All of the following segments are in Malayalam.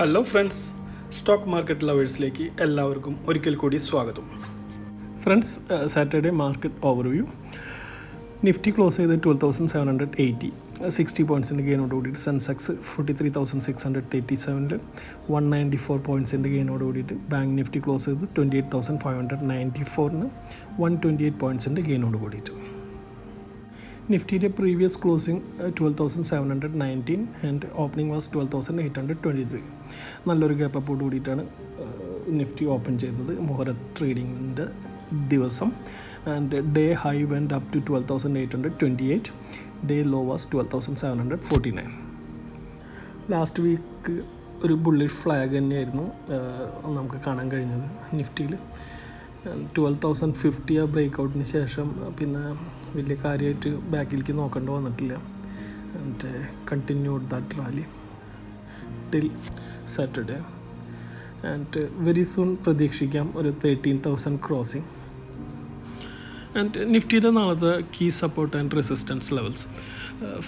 ഹലോ ഫ്രണ്ട്സ്, സ്റ്റോക്ക് മാർക്കറ്റ് ലവേഴ്സിലേക്ക് എല്ലാവർക്കും ഒരിക്കൽ കൂടി സ്വാഗതം. Friends, Saturday market overview. Nifty close ചെയ്ത് 12,780, 60 പോയിൻറ്റ്സിൻ്റെ ഗെയിനോട് കൂടിയിട്ട് സെൻസെക്സ് 43,637, 194 പോയിൻറ്റ്സിൻ്റെ ഗെയിനോട് കൂടിയിട്ട് ബാങ്ക് നിഫ്റ്റി ക്ലോസ് ചെയ്ത് 28,594, 128 പോയിൻറ്റ്സിൻ്റെ ഗെയിനോട് കൂടിയിട്ട്. നിഫ്റ്റിയുടെ previous closing 12,719 and opening was 12,823. നല്ലൊരു ഗ്യാപ്പോട് കൂടിയിട്ടാണ് നിഫ്റ്റി ഓപ്പൺ ചെയ്തത് മുഹറത്ത് ട്രേഡിങ്ങിൻ്റെ ദിവസം. And day high went up to 12,828, day low was 12,749. Last week ഒരു ബുള്ളിഷ് ഫ്ലാഗ് തന്നെയായിരുന്നു നമുക്ക് കാണാൻ കഴിഞ്ഞത് നിഫ്റ്റിയിൽ. 12,050 ബ്രേക്ക് ഔട്ടിന് ശേഷം പിന്നെ വലിയ കാര്യമായിട്ട് ബാക്കിലേക്ക് നോക്കേണ്ടി വന്നിട്ടില്ല. And continued that rally till Saturday. And very soon പ്രതീക്ഷിക്കാം ഒരു 13,000 ക്രോസിങ്. ആൻഡ് നിഫ്റ്റിയുടെ നാളത്തെ key support and resistance levels.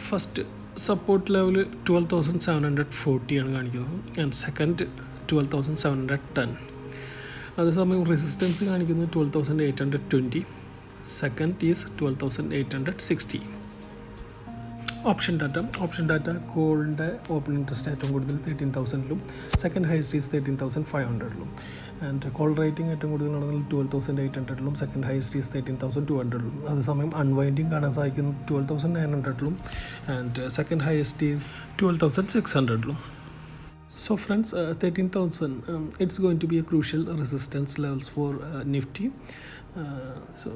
First support level 12,740 ആണ് കാണിക്കുന്നത്. And second 12,710. അതേസമയം റെസിസ്റ്റൻസ് കാണിക്കുന്നത് 12,820. Second is 12,860. ഓപ്ഷൻ ഡാറ്റ കോളിൻ്റെ ഓപ്പൺ ഇൻട്രസ്റ്റ് ഏറ്റവും കൂടുതൽ 13,000-ലും, സെക്കൻഡ് ഹൈസ്റ്റ് ഈസ് 13,500-ലും. ആൻഡ് കോൾ റേറ്റിംഗ് ഏറ്റവും കൂടുതൽ നടന്നത് 12,800-ലും, സെക്കൻഡ് ഹൈസ്റ്റ് ഈസ് 13,200-ലും. അതേസമയം അൺവൈൻഡിങ് കാണാൻ സാധിക്കുന്നത് 12,900-ലും ആൻഡ് സെക്കൻഡ് ഹൈസ്റ്റ് ഈസ് 12,600-ലും. So friends, 13,000, it's going to be a crucial resistance levels for Nifty. So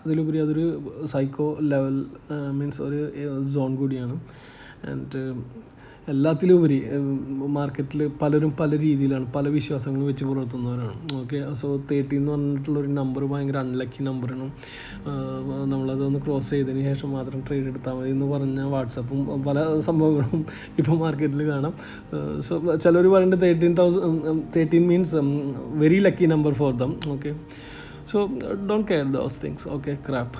അതിലുപരി അതൊരു സൈക്കോ ലെവൽ മീൻസ് ഒരു സോൺ കൂടിയാണ്. ആൻഡ് എല്ലാത്തിലുപരി മാർക്കറ്റിൽ പലരും പല രീതിയിലാണ്, പല വിശ്വാസങ്ങളും വെച്ച് പുലർത്തുന്നവരാണ്. ഓക്കെ, സോ 13 എന്ന് പറഞ്ഞിട്ടുള്ളൊരു നമ്പർ ഭയങ്കര അൺലക്കി നമ്പറാണ്. നമ്മളതൊന്ന് ക്രോസ് ചെയ്തതിന് ശേഷം മാത്രം ട്രേഡ് എടുത്താൽ മതി എന്ന് പറഞ്ഞ വാട്സപ്പും പല സംഭവങ്ങളും ഇപ്പോൾ മാർക്കറ്റിൽ കാണാം. സോ ചിലർ പറയുന്നത് 13 means very lucky number for them. Okay, so don't care those things. Okay, crap.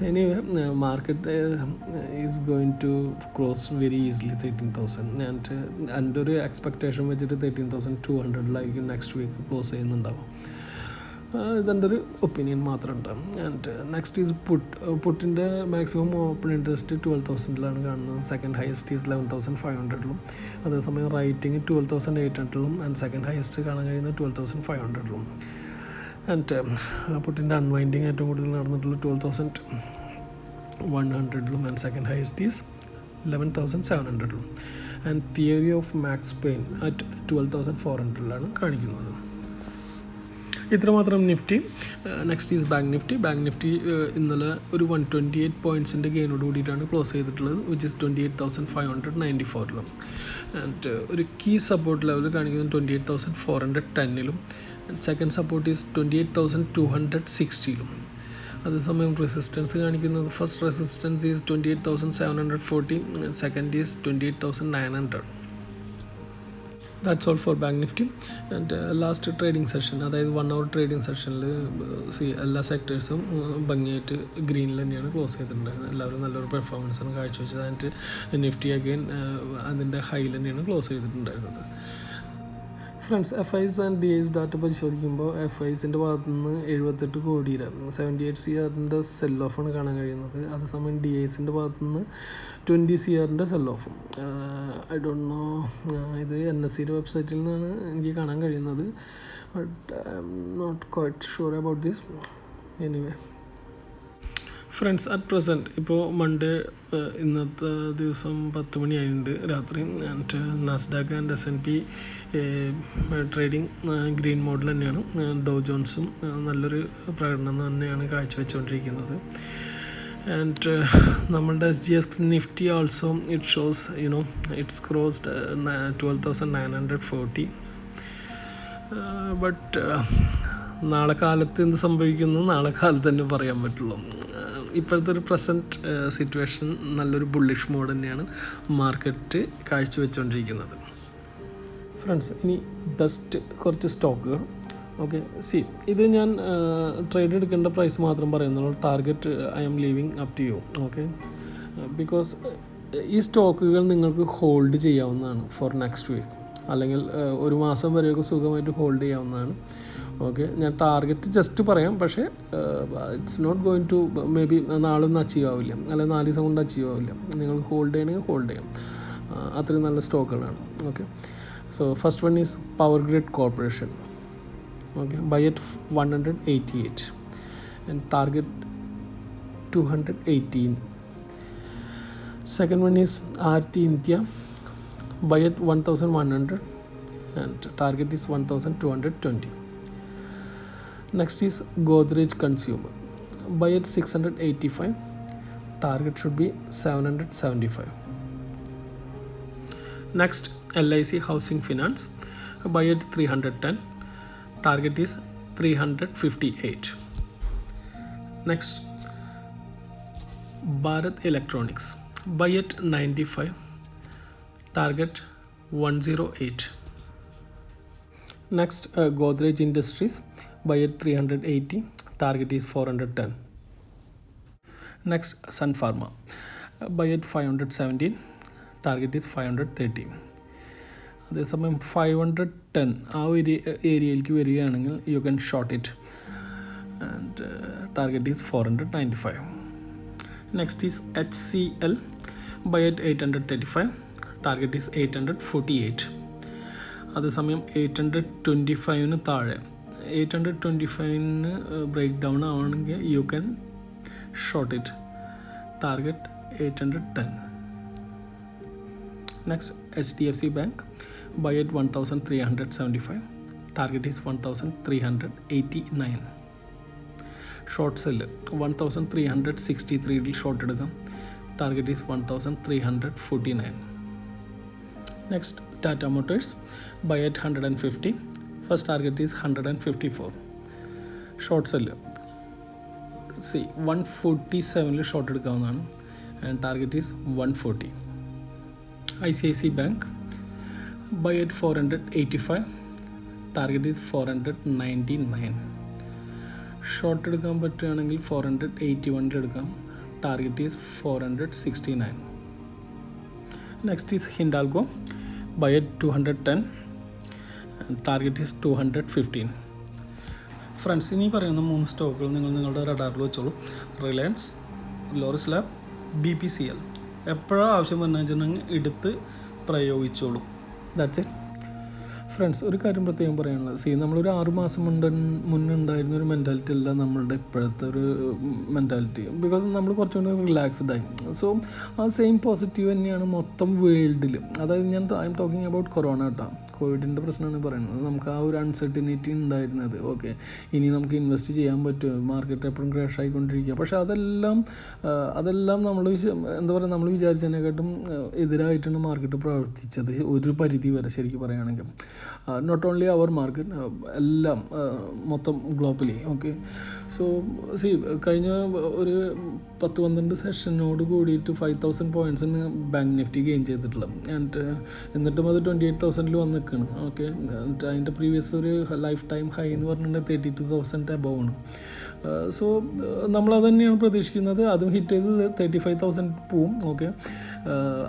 Anyway, market is going to cross very easily 13,000 and ഒരു എക്സ്പെക്റ്റേഷൻ വെച്ചിട്ട് 13,200-ലായിരിക്കും നെക്സ്റ്റ് വീക്ക് ക്ലോസ് ചെയ്യുന്നുണ്ടാവും. ഇതെൻ്റെ ഒരു ഒപ്പീനിയൻ മാത്രം ഉണ്ടാവും. ആൻഡ് നെക്സ്റ്റ് ഈസ് പുട്ടിൻ്റെ മാക്സിമം ഓപ്പൺ ഇൻട്രസ്റ്റ് 12,000-ലാണ് കാണുന്നത്. സെക്കൻഡ് ഹയസ്റ്റ് ഈസ് 11,500-ലും. അതേസമയം റൈറ്റിംഗ് 12,800-ലും ആൻഡ് സെക്കൻഡ് ഹയസ്റ്റ് കാണാൻ കഴിയുന്നത് 12,500-ലും. ആൻഡ് പുട്ടിൻ്റെ അൺവൈൻഡിങ് ഏറ്റവും കൂടുതൽ നടന്നിട്ടുള്ള 12,100-ലും ആൻഡ് സെക്കൻഡ് ഹൈസ്റ്റ് ഈസ് 11,700-ലും. And theory of max pain at 12,400-ലാണ് കാണിക്കുന്നത്. ഇത്രമാത്രം Nifty. Next is bank Nifty ഇന്നലെ ഒരു 128 പോയിൻറ്റ്സിൻ്റെ ഗെയിനോട് കൂടിയിട്ടാണ് ക്ലോസ് ചെയ്തിട്ടുള്ളത്, വിച്ച് ഇസ് 28,594-ലും. ആൻഡ് ഒരു കീ സപ്പോർട്ട് ലെവൽ കാണിക്കുന്നത് 28,410-ലും. സെക്കൻഡ് സപ്പോർട്ട് ഈസ് 28,260-ലും. അതേസമയം റെസിസ്റ്റൻസ് കാണിക്കുന്നത് first resistance is 28,740, second is 28,900. That's all for bank Nifty. And last trading session, അതായത് 1 hour ട്രേഡിംഗ് സെഷനിൽ എല്ലാ സെക്ടേഴ്സും ഭംഗിയായിട്ട് ഗ്രീനിൽ തന്നെയാണ് ക്ലോസ് ചെയ്തിട്ടുണ്ടായിരുന്നത്. എല്ലാവരും നല്ലൊരു പെർഫോമൻസാണ് കാഴ്ചവെച്ചത്. ആൻഡ് നിഫ്റ്റി അഗെയിൻ അതിൻ്റെ ഹൈയിൽ തന്നെയാണ് ക്ലോസ് ചെയ്തിട്ടുണ്ടായിരുന്നത്. Friends, FIs and DIs data പരിശോധിക്കുമ്പോൾ FIസിൻ്റെ ഭാഗത്തു നിന്ന് 78 കോടിയുടെ 78 CRൻ്റെ സെൽ ഓഫാണ് കാണാൻ കഴിയുന്നത്. അതേസമയം DIസിൻ്റെ ഭാഗത്തു നിന്ന് 20 CRൻ്റെ സെൽ ഓഫും. ഐ ഡോണ്ട് നോ, ഇത് NSEയുടെ വെബ്സൈറ്റിൽ നിന്നാണ് എനിക്ക് കാണാൻ കഴിയുന്നത്. But I'm not quite sure about this. Anyway friends, at present ഇപ്പോൾ മൺഡേ, ഇന്നത്തെ ദിവസം 10 മണിയായിട്ടുണ്ട് രാത്രി. And Nasdaq and S&P trading green മോഡിൽ തന്നെയാണ്. ഡോ ജോൺസും നല്ലൊരു പ്രകടനം തന്നെയാണ് കാഴ്ചവെച്ചുകൊണ്ടിരിക്കുന്നത്. ആൻഡ് നമ്മളുടെ SGX Nifty also it shows it's crossed 12,940. But നാളെ കാലത്ത് എന്ത് സംഭവിക്കുന്നു നാളെ കാലത്ത് തന്നെ പറയാൻ പറ്റുള്ളൂ. ഇപ്പോഴത്തെ ഒരു പ്രസൻറ്റ് സിറ്റുവേഷൻ നല്ലൊരു ബുള്ളിഷ് മോഡ് തന്നെയാണ് മാർക്കറ്റ് കാഴ്ചവെച്ചുകൊണ്ടിരിക്കുന്നത്. ഫ്രണ്ട്സ്, ഇനി ബെസ്റ്റ് കുറച്ച് സ്റ്റോക്കുകൾ. ഓക്കെ, ഇത് ഞാൻ ട്രേഡ് എടുക്കേണ്ട പ്രൈസ് മാത്രം പറയുന്നുള്ളൂ. Target I am leaving up to you. Okay, because ഈ സ്റ്റോക്കുകൾ നിങ്ങൾക്ക് ഹോൾഡ് ചെയ്യാവുന്നതാണ് ഫോർ നെക്സ്റ്റ് വീക്ക്. അല്ലെങ്കിൽ ഒരു മാസം വരെയൊക്കെ സുഖമായിട്ട് ഹോൾഡ് ചെയ്യാവുന്നതാണ്. ഓക്കെ, ഞാൻ ടാർഗറ്റ് ജസ്റ്റ് പറയാം, പക്ഷേ it's not going to maybe നാളൊന്നും അച്ചീവ് ആവില്ല, അല്ലെങ്കിൽ 4 ദിവസം കൊണ്ട് അച്ചീവ് ആവില്ല. നിങ്ങൾ ഹോൾഡ് ചെയ്യണമെങ്കിൽ ഹോൾഡ് ചെയ്യാം, അത്രയും നല്ല സ്റ്റോക്കുകളാണ്. Okay, so first one is power grid corporation. Okay, buy at 188 and target 218. Second one is Aarti India, buy at 1100 and target is 1220. Next is Godrej Consumer, buy at 685, target should be 775. Next, LIC Housing Finance, buy at 310, target is 358. Next, Bharat Electronics, buy at 95, target 108. Next, Godrej Industries, buy at 380, target is 410. Next, Sun Pharma, buy at 517, target is 530. അതേസമയം 510 ആ ഒരു ഏരിയയിലേക്ക് വരികയാണെങ്കിൽ you can short it and target is 495. Next is HCL, buy at 835, target is 848. അതേസമയം 825 താഴെ 825 ബ്രേക്ക് ഡൗൺ ആവണമെങ്കിൽ you can short it, target 810. Next HDFC Bank, buy at 1375, target is 1389. Short sell 1363 short എടുക്കാം, target is 1349. Next Tata Motors, buy at 150, first target is 154. Short sell 147 short എടുക്കാവുന്നതാണ് and target is 140. ICICI Bank, buy at 485, target is 499. Short എടുക്കാൻ പറ്റുകയാണെങ്കിൽ 481 എടുക്കാം, target is 469. Next is Hindalco, buy at 210 target is 215. Friends, ഇനി പറയുന്ന 3 സ്റ്റോക്കുകൾ നിങ്ങൾ നിങ്ങളുടെ റഡാറിൽ വെച്ചോളൂ. Reliance, Laurus lab, BPCL. എപ്പോഴാണ് ആവശ്യം വന്നു വെച്ചിട്ടുണ്ടെങ്കിൽ എടുത്ത് പ്രയോഗിച്ചോളൂ. That's it friends. ഒരു കാര്യം പ്രത്യേകം പറയാനുള്ളത്, നമ്മളൊരു 6 മാസം മുന്നേ ഉണ്ടായിരുന്ന ഒരു മെൻറ്റാലിറ്റി അല്ല നമ്മളുടെ ഇപ്പോഴത്തെ ഒരു മെൻറ്റാലിറ്റി. ബിക്കോസ് നമ്മൾ കുറച്ചുകൂടി റിലാക്സ്ഡ് ആയി. സോ ആ സെയിം പോസിറ്റീവ് തന്നെയാണ് മൊത്തം വേൾഡിലും. അതായത് I am talking about corona കേട്ടോ, കോവിഡിൻ്റെ പ്രശ്നമാണ് പറയുന്നത്. നമുക്ക് ആ ഒരു അൺസർട്ടിനിറ്റി ഉണ്ടായിരുന്നത്. ഓക്കെ, ഇനി നമുക്ക് ഇൻവെസ്റ്റ് ചെയ്യാൻ പറ്റുമോ, മാർക്കറ്റ് എപ്പോഴും ക്രാഷ് ആയിക്കൊണ്ടിരിക്കുക. പക്ഷേ അതെല്ലാം നമ്മൾ എന്താ പറയുക, നമ്മൾ വിചാരിച്ചതിനെക്കാട്ടും എതിരായിട്ടാണ് മാർക്കറ്റ് പ്രവർത്തിച്ചത് ഒരു പരിധി വരെ ശരിക്കും പറയുകയാണെങ്കിൽ. നോട്ട് ഓൺലി അവർ മാർക്കറ്റ്, എല്ലാം മൊത്തം ഗ്ലോബലി. ഓക്കെ, സോ കഴിഞ്ഞ ഒരു 10-12 സെഷനോട് കൂടിയിട്ട് 5000 പോയിൻറ്റ്സിന് ബാങ്ക് നിഫ്റ്റി ഗെയിൻ ചെയ്തിട്ടുള്ളത്. ആൻഡ് എന്നിട്ടും അത് 28,000 വന്ന് നിൽക്കുകയാണ്. ഓക്കെ, അതിൻ്റെ പ്രീവിയസ് ഒരു ലൈഫ് ടൈം ഹൈ എന്ന് പറഞ്ഞിട്ടുണ്ടെങ്കിൽ 32,000 അബവ് ആണ്. സോ നമ്മളത് തന്നെയാണ് പ്രതീക്ഷിക്കുന്നത്. അതും ഹിറ്റ് ചെയ്ത് 35,000 പോവും. ഓക്കെ,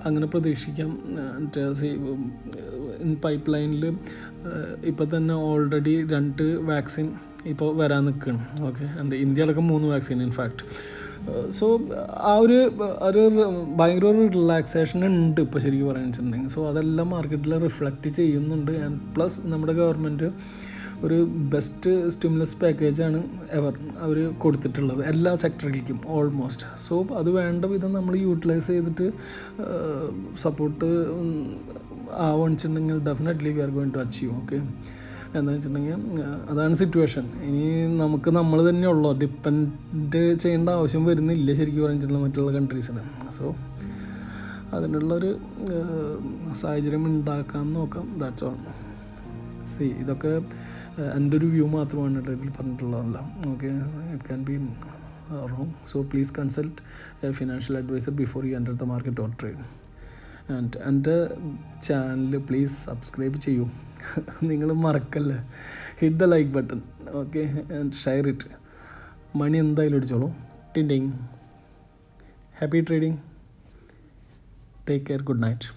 അങ്ങനെ പ്രതീക്ഷിക്കാം. പൈപ്പ് ലൈനിൽ ഇപ്പോൾ തന്നെ ഓൾറെഡി 2 വാക്സിൻ ഇപ്പോൾ വരാൻ നിൽക്കുകയാണ്. ഓക്കെ, ആൻഡ് ഇന്ത്യ അടക്കം 3 വാക്സിൻ ഇൻഫാക്റ്റ്. സോ ആ ഒരു ഭയങ്കര ഒരു റിലാക്സേഷൻ ഉണ്ട് ഇപ്പോൾ ശരിക്കും പറയുകയാണെന്നുണ്ടെങ്കിൽ. സോ അതെല്ലാം മാർക്കറ്റിൽ റിഫ്ലക്റ്റ് ചെയ്യുന്നുണ്ട്. ആൻഡ് പ്ലസ് നമ്മുടെ ഗവൺമെൻറ് ഒരു ബെസ്റ്റ് സ്റ്റിമുലസ് പാക്കേജാണ് അവർ കൊടുത്തിട്ടുള്ളത് എല്ലാ സെക്ടറിലേക്കും ഓൾമോസ്റ്റ്. സോ അത് വേണ്ട വിധം നമ്മൾ യൂട്ടിലൈസ് ചെയ്തിട്ട് സപ്പോർട്ട് ആവുകയാണെന്നുണ്ടെങ്കിൽ definitely we are going to achieve. Okay, എന്താണെന്ന് വെച്ചിട്ടുണ്ടെങ്കിൽ അതാണ് സിറ്റുവേഷൻ. ഇനി നമ്മൾ തന്നെയുള്ളൂ, ഡിപ്പെൻഡ് ചെയ്യേണ്ട ആവശ്യം വരുന്നില്ല ശരിക്കും പറഞ്ഞിട്ടുള്ള മറ്റുള്ള കൺട്രീസിന്. സോ അതിനുള്ളൊരു സാഹചര്യം ഉണ്ടാക്കാൻ നോക്കാം. That's all. ഇതൊക്കെ എൻ്റെ ഒരു വ്യൂ മാത്രമാണ് കേട്ടോ, ഇതിൽ പറഞ്ഞിട്ടുള്ളതല്ല. Okay, it can be wrong, so please consult a financial advisor before you enter the market or trade. And എൻ്റെ ചാനൽ പ്ലീസ് സബ്സ്ക്രൈബ് ചെയ്യൂ, നിങ്ങൾ മറക്കല്ലേ. Hit the like button. Okay, and share it. Money എന്തായാലും അടിച്ചോളൂ. ടിൻഡിങ്. Happy trading. Take care. Good night.